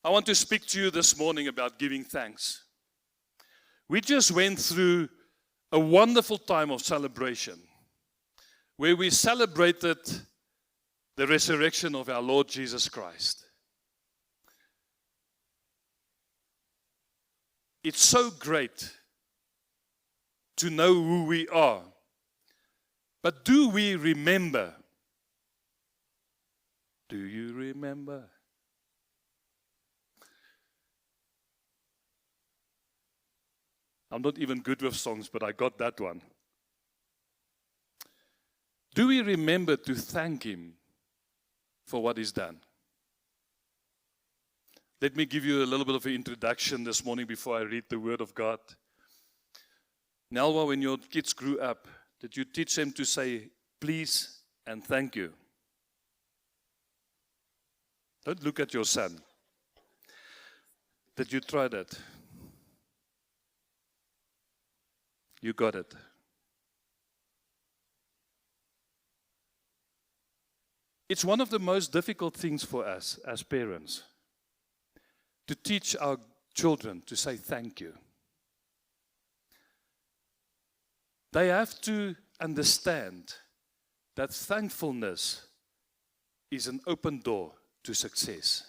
I want to speak to you this morning about giving thanks. We just went through a wonderful time of celebration where we celebrated the resurrection of our Lord Jesus Christ. It's so great to know who we are. But do we remember? Do you remember? I'm not even good with songs, but I got that one. Do we remember to thank Him for what He's done? Let me give you a little bit of an introduction this morning before I read the Word of God. Nelwa, when your kids grew up, did you teach them to say please and thank you? Don't look at your son. Did you try that? You got it. It's one of the most difficult things for us as parents to teach our children to say thank you. They have to understand that thankfulness is an open door to success.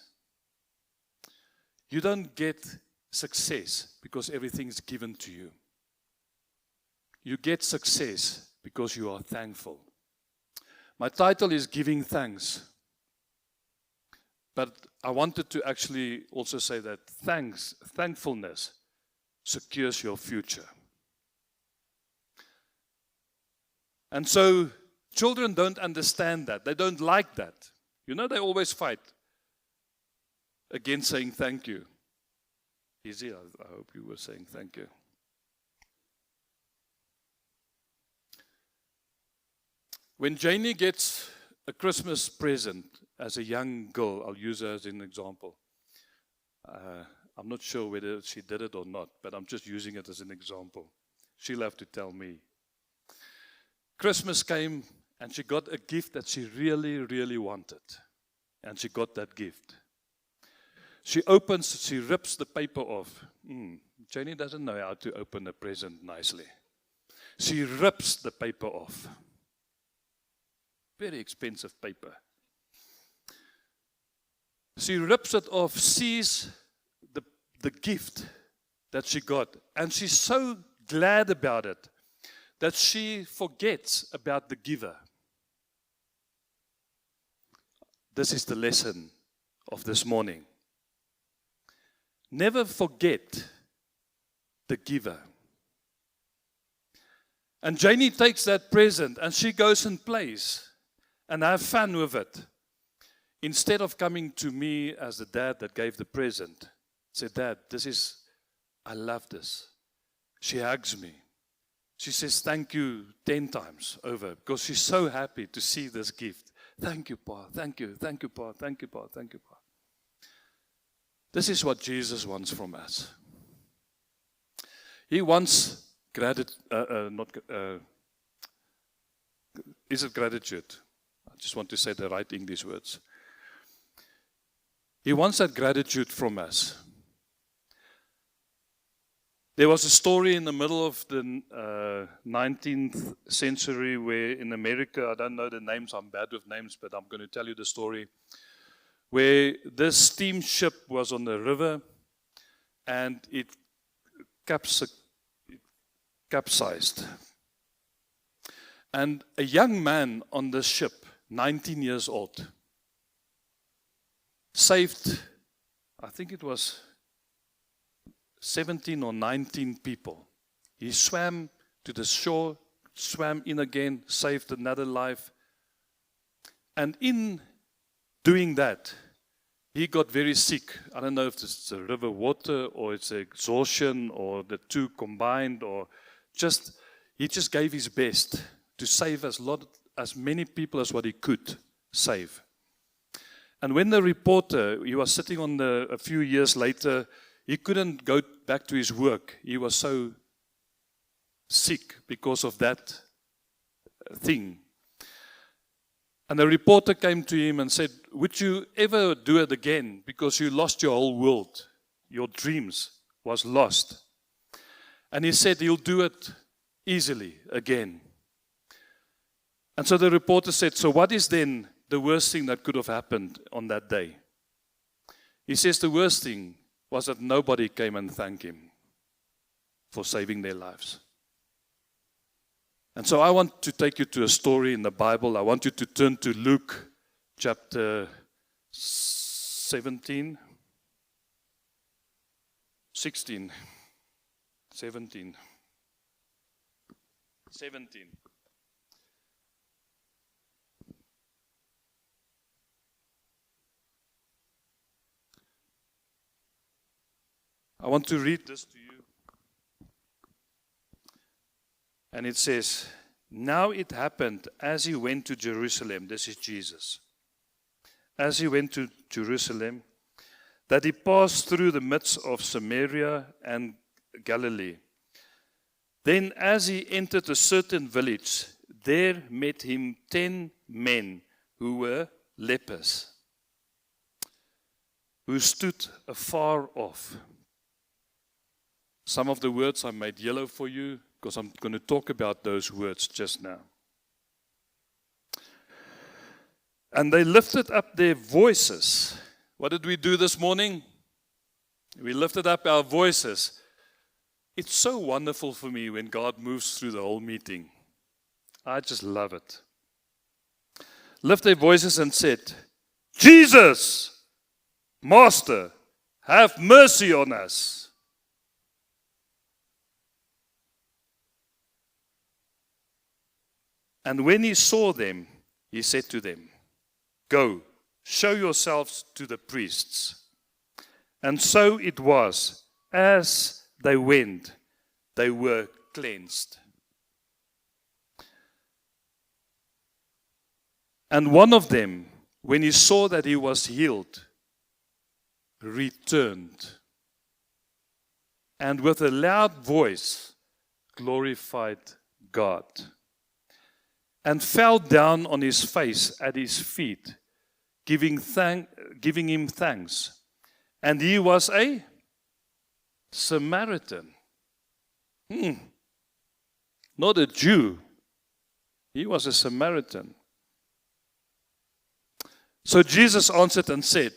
You don't get success because everything's given to you. You get success because you are thankful. My title is Giving Thanks. But I wanted to actually also say that thankfulness secures your future. And so children don't understand that. They don't like that. You know, they always fight against saying thank you. Easy, I hope you were saying thank you. When Janie gets a Christmas present as a young girl, I'll use her as an example. I'm not sure whether she did it or not, but I'm just using it as an example. She'll have to tell me. Christmas came and she got a gift that she really, really wanted. And she got that gift. She rips the paper off. Janie doesn't know how to open a present nicely. She rips the paper off. Very expensive paper. She rips it off, sees the gift that she got, and she's so glad about it that she forgets about the giver. This is the lesson of this morning. Never forget the giver. And Janie takes that present and she goes and plays and have fun with it. Instead of coming to me as the dad that gave the present, say, Dad, I love this. She hugs me. She says, thank you 10 times over because she's so happy to see this gift. Thank you, Pa. Thank you. Thank you, Pa. Thank you, Pa. Thank you, Pa. This is what Jesus wants from us. He wants gratitude. Is it gratitude? I just want to say the right English words. He wants that gratitude from us. There was a story in the middle of the 19th century where in America, I don't know the names, I'm bad with names, but I'm going to tell you the story, where this steamship was on the river and it capsized. And a young man on the ship, 19 years old, saved, I think it was 17 or 19 people. He swam to the shore, swam in again, saved another life. And in doing that, he got very sick. I don't know if it's the river water or it's exhaustion or the two combined, or he just gave his best to save as many people as what he could save. And when the reporter, he was sitting on a few years later, he couldn't go back to his work. He was so sick because of that thing. And a reporter came to him and said, would you ever do it again? Because you lost your whole world. Your dreams was lost. And he said he'll do it easily again. And so the reporter said, so what is then the worst thing that could have happened on that day? He says the worst thing was that nobody came and thanked him for saving their lives. And so I want to take you to a story in the Bible. I want you to turn to Luke chapter 17. 17. I want to read this to you. And it says, now it happened as he went to Jerusalem, this is Jesus, as he went to Jerusalem, that he passed through the midst of Samaria and Galilee. Then as he entered a certain village, there met him 10 men who were lepers, who stood afar off. Some of the words I made yellow for you, because I'm going to talk about those words just now. And they lifted up their voices. What did we do this morning? We lifted up our voices. It's so wonderful for me when God moves through the whole meeting. I just love it. Lift their voices and said, Jesus, Master, have mercy on us. And when he saw them, he said to them, go, show yourselves to the priests. And so it was, as they went, they were cleansed. And one of them, when he saw that he was healed, returned, and with a loud voice glorified God, and fell down on his face at his feet, giving him thanks. And he was a Samaritan. Not a Jew. He was a Samaritan. So Jesus answered and said,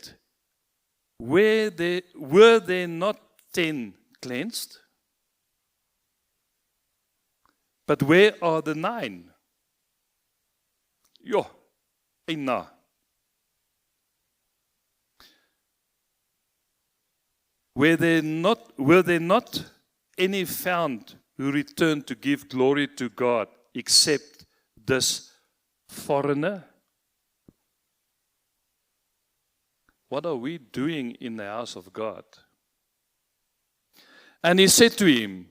were there not 10 cleansed? But where are the 9? Jo, ena. Were there not any found who returned to give glory to God except this foreigner? What are we doing in the house of God? And he said to him,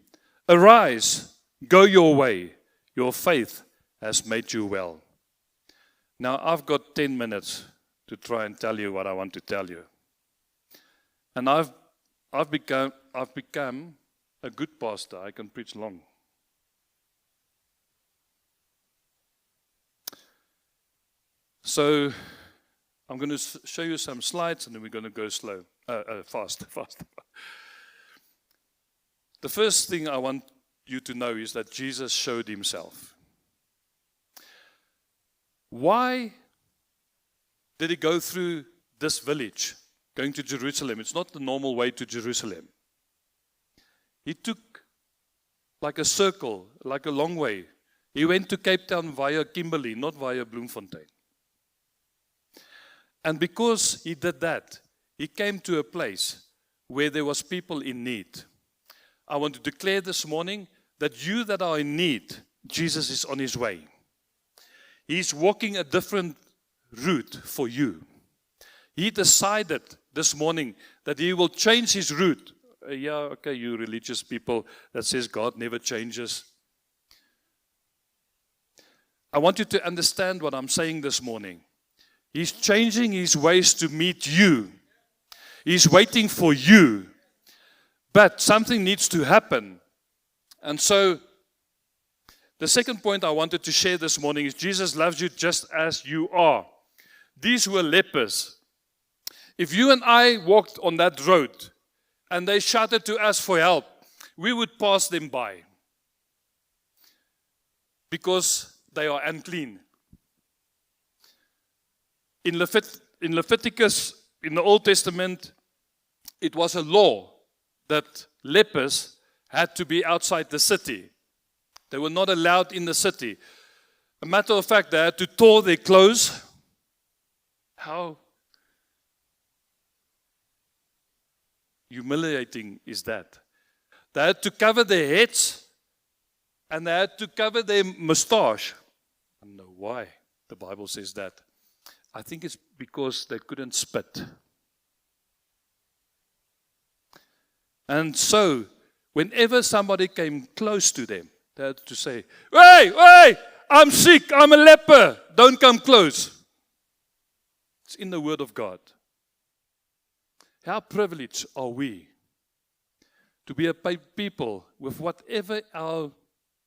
arise, go your way, your faith has made you well. Now, I've got 10 minutes to try and tell you what I want to tell you. And I've become a good pastor. I can preach long. So, I'm going to show you some slides and then we're going to go fast. The first thing I want you to know is that Jesus showed himself. Why did he go through this village, going to Jerusalem? It's not the normal way to Jerusalem. He took like a circle, like a long way. He went to Cape Town via Kimberley, not via Bloemfontein. And because he did that, he came to a place where there was people in need. I want to declare this morning that you that are in need, Jesus is on his way. He's walking a different route for you. He decided this morning that he will change his route. You religious people that says God never changes. I want you to understand what I'm saying this morning. He's changing his ways to meet you. He's waiting for you. But something needs to happen. And so The second point I wanted to share this morning is Jesus loves you just as you are. These were lepers. If you and I walked on that road and they shouted to us for help, we would pass them by because they are unclean. In Leviticus, in the Old Testament, it was a law that lepers had to be outside the city. They were not allowed in the city. A matter of fact, they had to tear their clothes. How humiliating is that? They had to cover their heads and they had to cover their mustache. I don't know why the Bible says that. I think it's because they couldn't spit. And so, whenever somebody came close to them, they had to say, hey, I'm sick, I'm a leper, don't come close. It's in the Word of God. How privileged are we to be a people with whatever our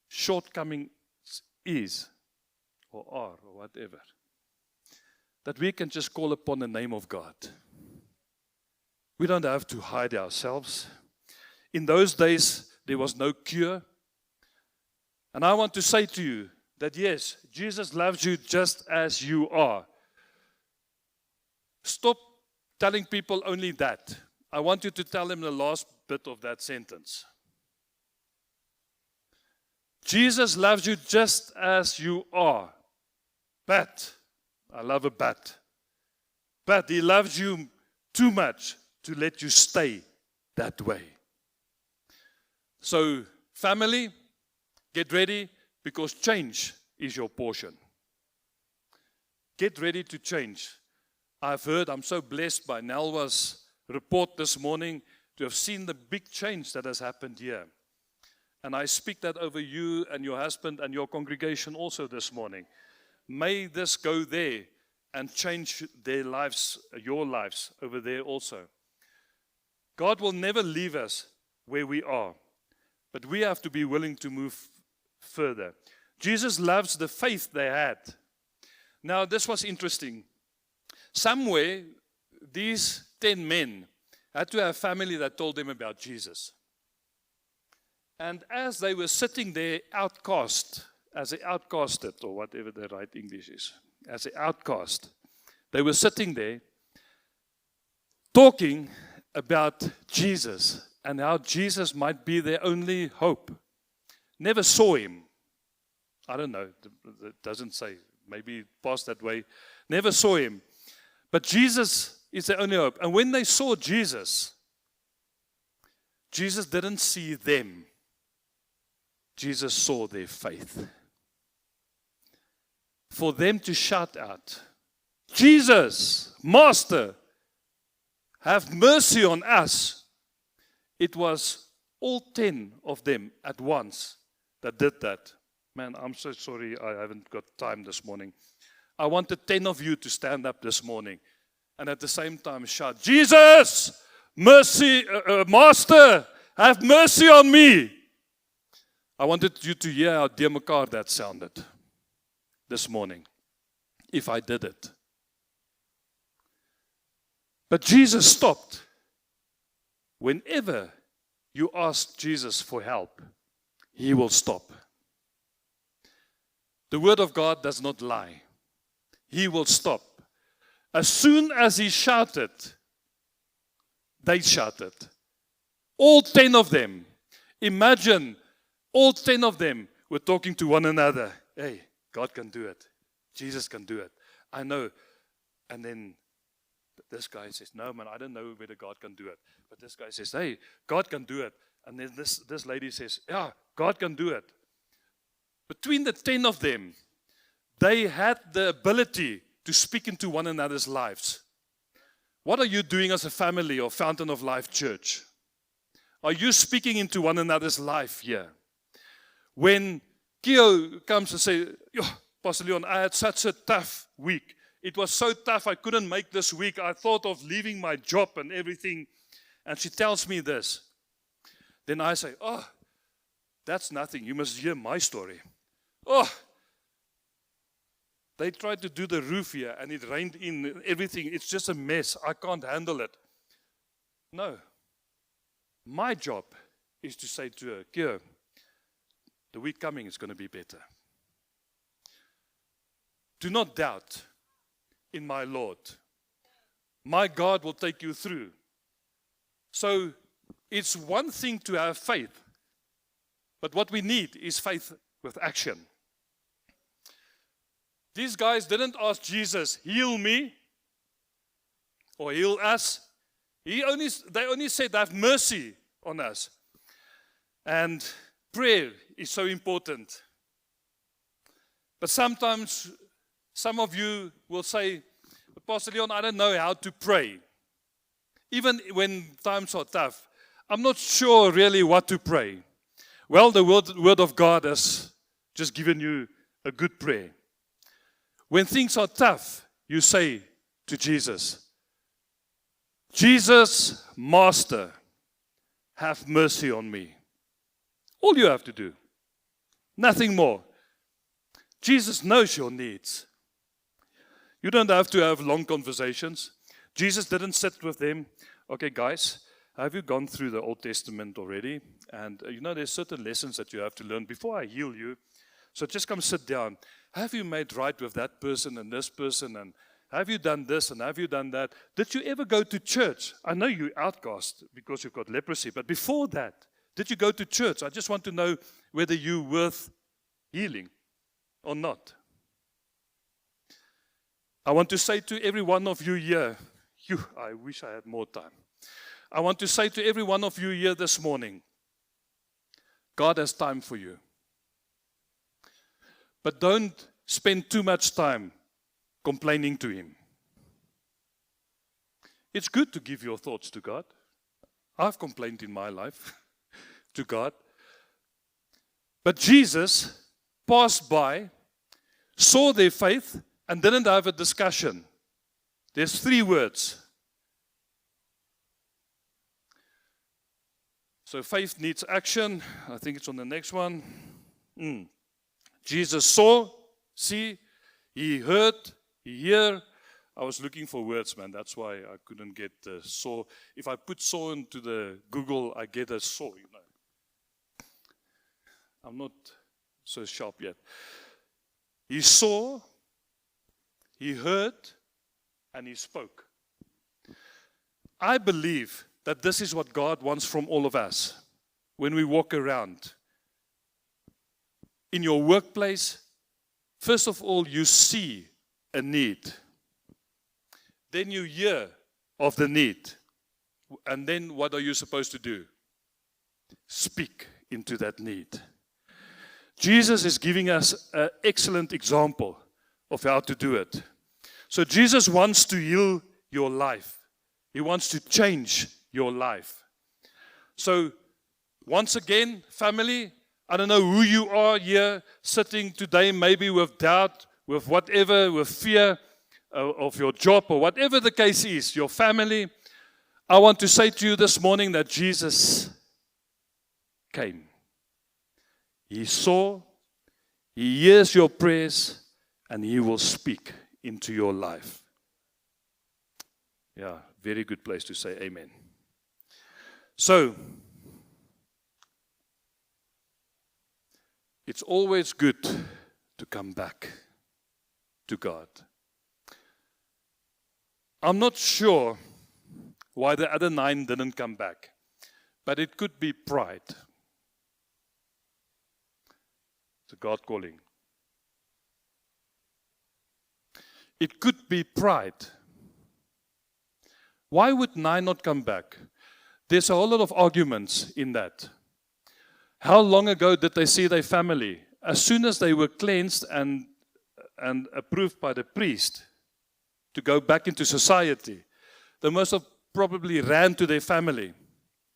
shortcoming is, or are, or whatever, that we can just call upon the name of God. We don't have to hide ourselves. In those days, there was no cure. And I want to say to you that yes, Jesus loves you just as you are. Stop telling people only that. I want you to tell them the last bit of that sentence. Jesus loves you just as you are. But, I love a but. But He loves you too much to let you stay that way. So, family, get ready because change is your portion. Get ready to change. I'm so blessed by Nelwa's report this morning to have seen the big change that has happened here. And I speak that over you and your husband and your congregation also this morning. May this go there and change their lives, your lives over there also. God will never leave us where we are, but we have to be willing to move further. Jesus loves the faith they had. Now, this was interesting. Somewhere, these 10 men had to have family that told them about Jesus. And as they were sitting there outcast, as they outcasted, or whatever the right English is, as they outcast, they were sitting there talking about Jesus and how Jesus might be their only hope. Never saw Him. I don't know, it doesn't say, maybe it passed that way. Never saw Him. But Jesus is their only hope. And when they saw Jesus, Jesus didn't see them. Jesus saw their faith. For them to shout out, Jesus, Master, have mercy on us. It was all 10 of them at once that did that. Man, I'm so sorry I haven't got time this morning. I wanted 10 of you to stand up this morning and at the same time shout, Jesus, mercy, Master, have mercy on me. I wanted you to hear how dear mekaar that sounded this morning, if I did it. But Jesus stopped. Whenever you ask Jesus for help, He will stop. The Word of God does not lie. He will stop. As soon as He shouted, they shouted. All 10 of them. Imagine, all 10 of them were talking to one another. Hey, God can do it. Jesus can do it. I know. And then this guy says, no, man, I don't know whether God can do it. But this guy says, hey, God can do it. And then this lady says, yeah, God can do it. Between the 10 of them, they had the ability to speak into one another's lives. What are you doing as a family or Fountain of Life Church? Are you speaking into one another's life here? When Keo comes and says, Pastor Leon, I had such a tough week. It was so tough I couldn't make this week. I thought of leaving my job and everything. And she tells me this. Then I say, oh, that's nothing. You must hear my story. Oh, they tried to do the roof here and it rained in everything. It's just a mess. I can't handle it. No. My job is to say to her, Kira, the week coming is going to be better. Do not doubt in my Lord. My God will take you through. So it's one thing to have faith, but what we need is faith with action. These guys didn't ask Jesus, heal me or heal us. They only said, have mercy on us. And prayer is so important. But sometimes some of you will say, Pastor Leon, I don't know how to pray. Even when times are tough, I'm not sure really what to pray. Well, the word of God has just given you a good prayer. When things are tough, you say to Jesus, Jesus, Master, have mercy on me. All you have to do. Nothing more. Jesus knows your needs. You don't have to have long conversations. Jesus didn't sit with them. Okay, guys, have you gone through the Old Testament already? And there's certain lessons that you have to learn before I heal you. So just come sit down. Have you made right with that person and this person? And have you done this and have you done that? Did you ever go to church? I know you're outcast because you've got leprosy. But before that, did you go to church? I just want to know whether you're worth healing or not. I want to say to every one of you here, I wish I had more time. I want to say to every one of you here this morning, God has time for you. But don't spend too much time complaining to Him. It's good to give your thoughts to God. I've complained in my life to God. But Jesus passed by, saw their faith, and didn't have a discussion. There's 3 words. So faith needs action. I think it's on the next one. Jesus saw, see, He heard, He heard. I was looking for words, man. That's why I couldn't get saw. If I put saw into the Google, I get a saw, I'm not so sharp yet. He saw, He heard, and He spoke. I believe that this is what God wants from all of us when we walk around. In your workplace, first of all, you see a need. Then you hear of the need. And then what are you supposed to do? Speak into that need. Jesus is giving us an excellent example of how to do it. So Jesus wants to heal your life. He wants to change your life. So once again, family, I don't know who you are here sitting today, maybe with doubt, with whatever, with fear of your job or whatever the case is, your family. I want to say to you this morning that Jesus came. He saw, He hears your prayers, and He will speak into your life. Yeah, very good place to say amen. So, it's always good to come back to God. I'm not sure why the other 9 didn't come back, but it could be pride. It's a God calling. It could be pride. Why would 9 not come back? There's a whole lot of arguments in that. How long ago did they see their family? As soon as they were cleansed and approved by the priest to go back into society, they must have probably ran to their family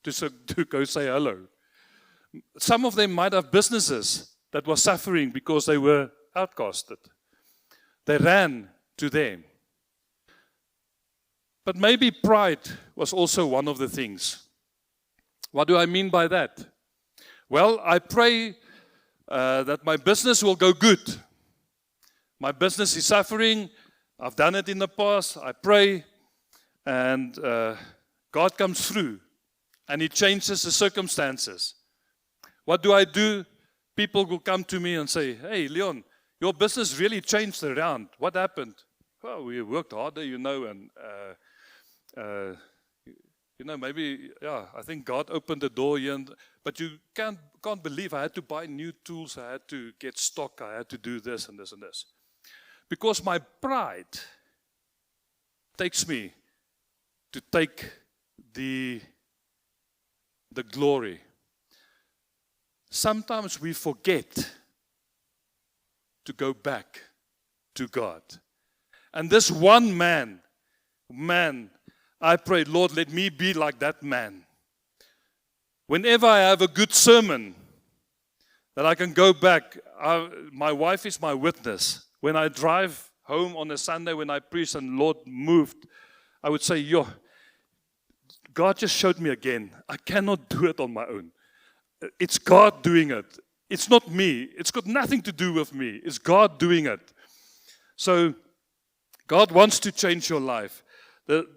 to go say hello. Some of them might have businesses that were suffering because they were outcasted. They ran to them. But maybe pride was also one of the things. What do I mean by that? Well, I pray that my business will go good. My business is suffering. I've done it in the past. I pray, and God comes through, and He changes the circumstances. What do? People will come to me and say, "Hey, Leon, your business really changed around. What happened?" "Well, we worked harder, and maybe, I think God opened the door here. But you can't believe I had to buy new tools. I had to get stock. I had to do this and this and this. Because my pride takes me to take the glory. Sometimes we forget to go back to God. And this one man, I prayed, Lord, let me be like that man. Whenever I have a good sermon, that I can go back. My wife is my witness. When I drive home on a Sunday when I preach and Lord moved, I would say, God just showed me again. I cannot do it on my own. It's God doing it. It's not me. It's got nothing to do with me. It's God doing it. So God wants to change your life. The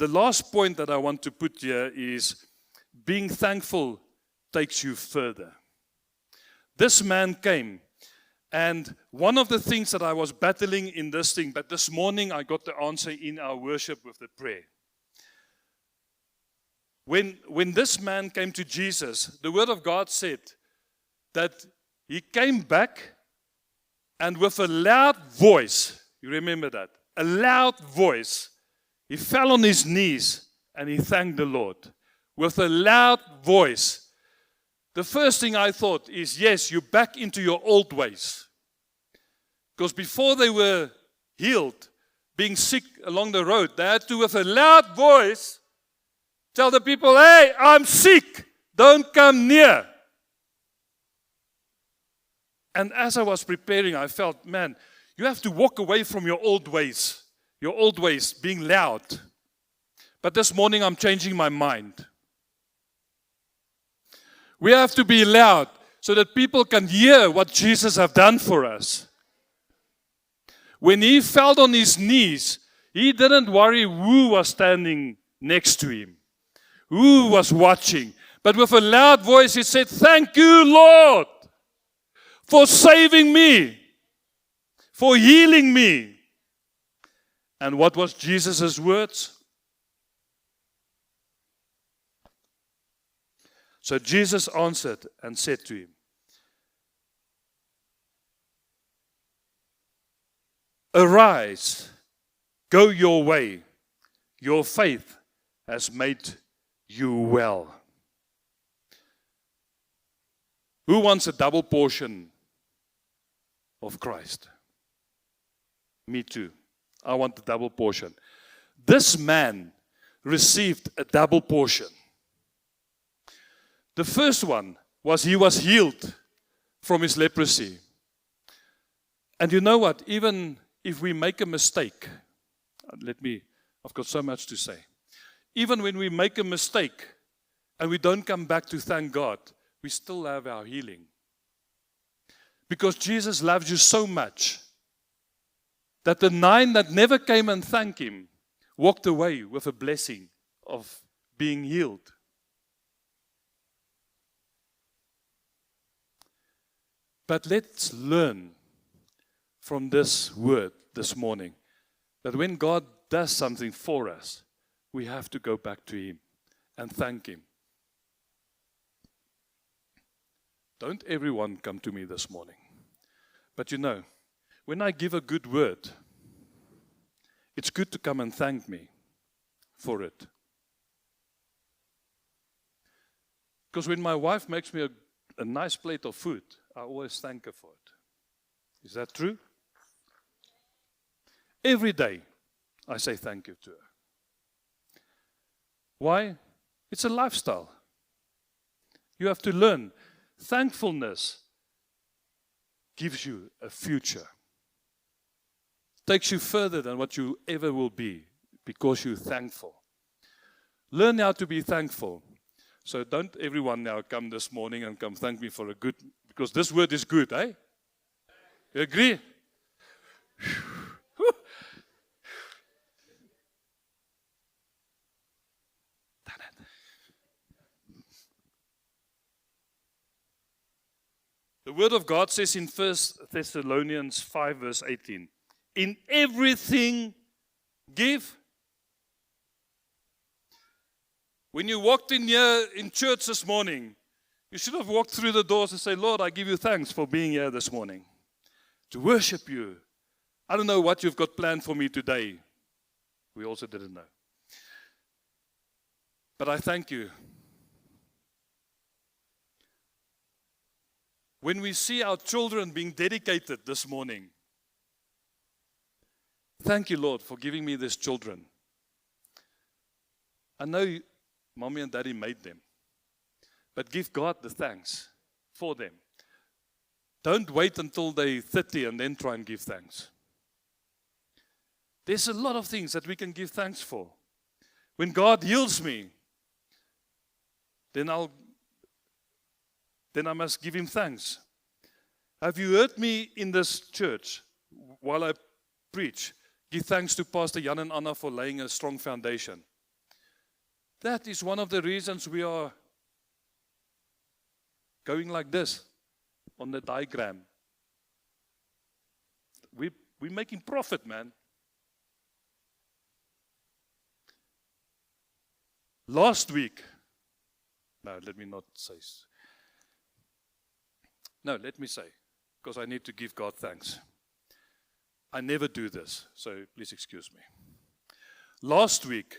last point that I want to put here is being thankful takes you further. This man came, and one of the things that I was battling in this thing, but this morning I got the answer in our worship with the prayer. When this man came to Jesus, the Word of God said that he came back and with a loud voice, you remember that, a loud voice, he fell on his knees and he thanked the Lord. With a loud voice. The first thing I thought is, yes, you're back into your old ways. Because before they were healed, being sick along the road, they had to, with a loud voice, tell the people, hey, I'm sick. Don't come near. And as I was preparing, I felt, man, you have to walk away from your old ways. Your old ways, being loud. But this morning, I'm changing my mind. We have to be loud so that people can hear what Jesus has done for us. When he fell on his knees, he didn't worry who was standing next to him, who was watching. But with a loud voice, he said, thank you, Lord, for saving me, for healing me. And what was Jesus' words? So Jesus answered and said to him, arise, go your way. Your faith has made you well. Who wants a double portion of Christ? Me too. I want a double portion. This man received a double portion. The first one was he was healed from his leprosy. And you know what? Even if we make a mistake, I've got so much to say. Even when we make a mistake and we don't come back to thank God, we still have our healing. Because Jesus loves you so much that the 9 that never came and thanked him walked away with a blessing of being healed. But let's learn from this word this morning that when God does something for us, we have to go back to him and thank him. Don't everyone come to me this morning. But when I give a good word, it's good to come and thank me for it. Because when my wife makes me a nice plate of food, I always thank her for it. Is that true? Every day, I say thank you to her. Why? It's a lifestyle. You have to learn. Thankfulness gives you a future. Takes you further than what you ever will be because you're thankful. Learn how to be thankful. So don't everyone now come this morning and come thank me for a good, Because this word is good, eh? You agree? The Word of God says in 1 Thessalonians 5 verse 18, in everything give. When you walked in here in church this morning, you should have walked through the doors and say, Lord, I give you thanks for being here this morning, to worship you. I don't know what you've got planned for me today. We also didn't know. But I thank you. When we see our children being dedicated this morning, thank you, Lord, for giving me these children. I know Mommy and Daddy made them, but give God the thanks for them. Don't wait until they're 30 and then try and give thanks. There's a lot of things that we can give thanks for. When God heals me, then I must give Him thanks. Have you heard me in this church while I preach, give thanks to Pastor Jan and Anna for laying a strong foundation? That is one of the reasons we are going like this on the diagram. We're making profit, man. Last week, let me say, because I need to give God thanks. I never do this, so please excuse me. Last week,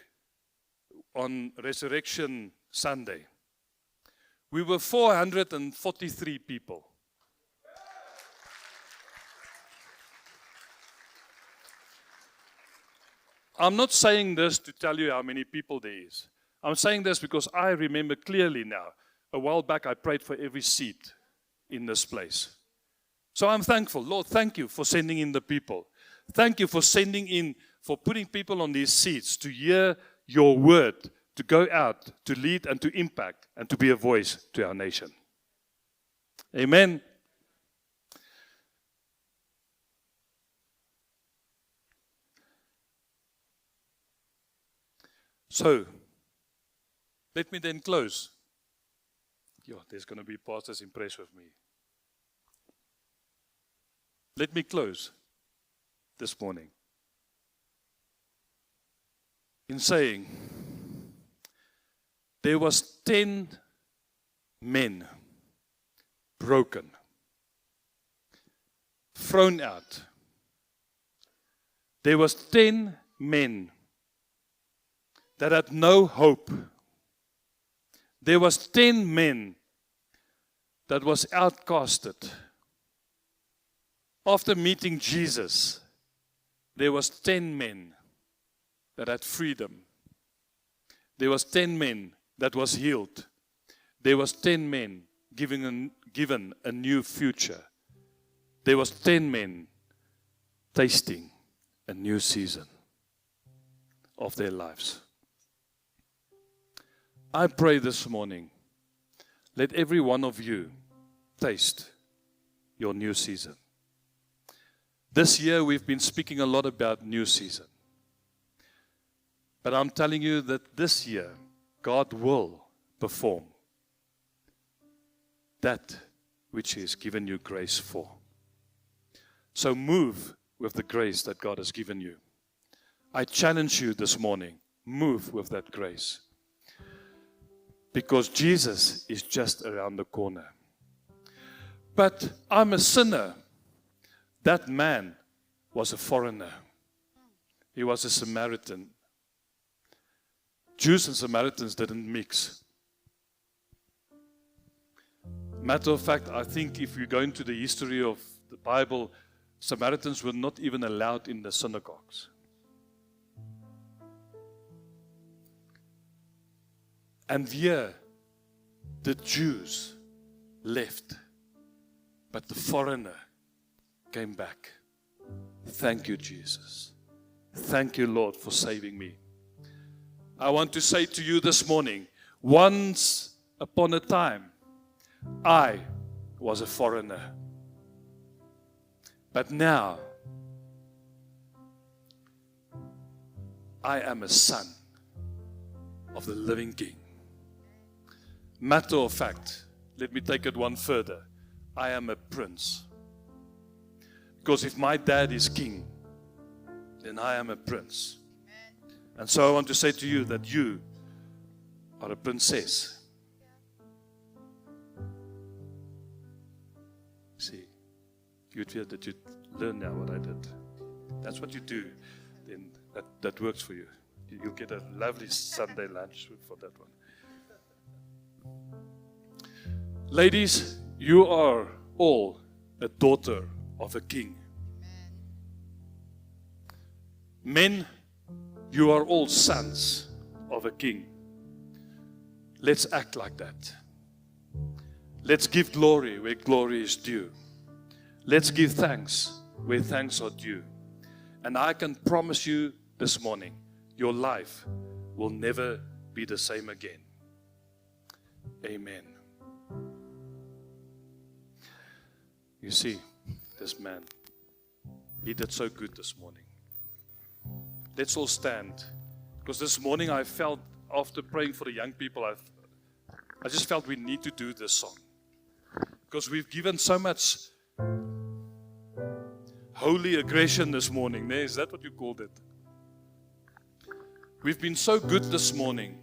on Resurrection Sunday, we were 443 people. I'm not saying this to tell you how many people there is. I'm saying this because I remember clearly now, a while back I prayed for every seat in this place. So I'm thankful. Lord, thank you for sending in the people. Thank you for for putting people on these seats to hear your word, to go out, to lead and to impact, and to be a voice to our nation. Amen. So, let me then close. There's going to be pastors impressed with me. Let me close this morning in saying, there was 10 men broken, thrown out. There was 10 men that had no hope. There was 10 men that was outcasted. After meeting Jesus, there was 10 men that had freedom. There was 10 men that was healed. There was 10 men given a new future. There was 10 men tasting a new season of their lives. I pray this morning, let every one of you taste your new season. This year we've been speaking a lot about new season. But I'm telling you that this year, God will perform that which He has given you grace for. So move with the grace that God has given you. I challenge you this morning, move with that grace. Because Jesus is just around the corner. But I'm a sinner. That man was a foreigner. He was a Samaritan. Jews and Samaritans didn't mix. Matter of fact, I think if you go into the history of the Bible, Samaritans were not even allowed in the synagogues. And here, the Jews left, but the foreigner came back. Thank you, Jesus. Thank you, Lord, for saving me. I want to say to you this morning, once upon a time, I was a foreigner. But now, I am a son of the living King. Matter of fact, let me take it one further. I am a prince. Because if my dad is king, then I am a prince. And so I want to say to you that you are a princess. See, you'd feel that you learn now what I did. That's what you do. Then that works for you. You'll get a lovely Sunday lunch for that one. Ladies, you are all a daughter of a king. Men, you are all sons of a king. Let's act like that. Let's give glory where glory is due. Let's give thanks where thanks are due. And I can promise you this morning, your life will never be the same again. Amen. You see, this man, he did so good this morning. Let's all stand. Because this morning I felt, after praying for the young people, I just felt we need to do this song. Because we've given so much holy aggression this morning. Is that what you called it? We've been so good this morning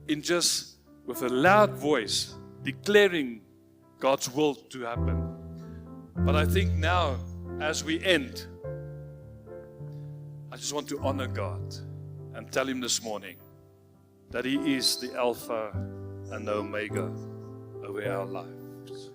in just, with a loud voice, declaring God's will to happen. But I think now, as we end, I just want to honor God and tell Him this morning that He is the Alpha and the Omega over our lives.